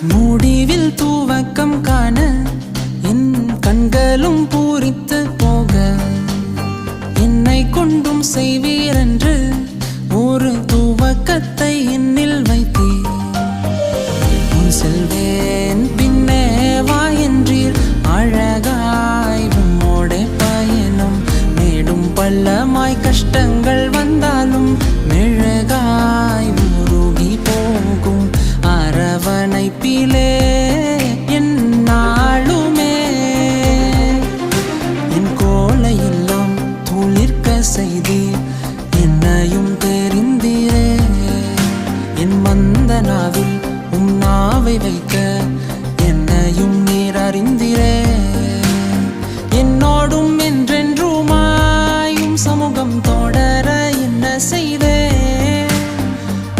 முடிவில் தூவக்கம் காண என் கண்களும் பூரித்து போக என்னை கொண்டும் செய்வீரென்று ஒரு துவக்கத்தை என்னில் வைத்தீர். முன் செல்வேன் பின்னே வா என்றீர், அழகாய் உம்மோடே பயணம். மேடும் பள்ளமாய் கஷ்டங்கள் வந்தாலும் மெழுகாய் உருகி போகும் அரவணைப்பிலே என் நாளுமே. என் கோலையெல்லாம் துளிர்க்க செய்தீர், என்னையும் தெரிந்தீரே. என் மந்த நாவில் உம் நாவை வைக்க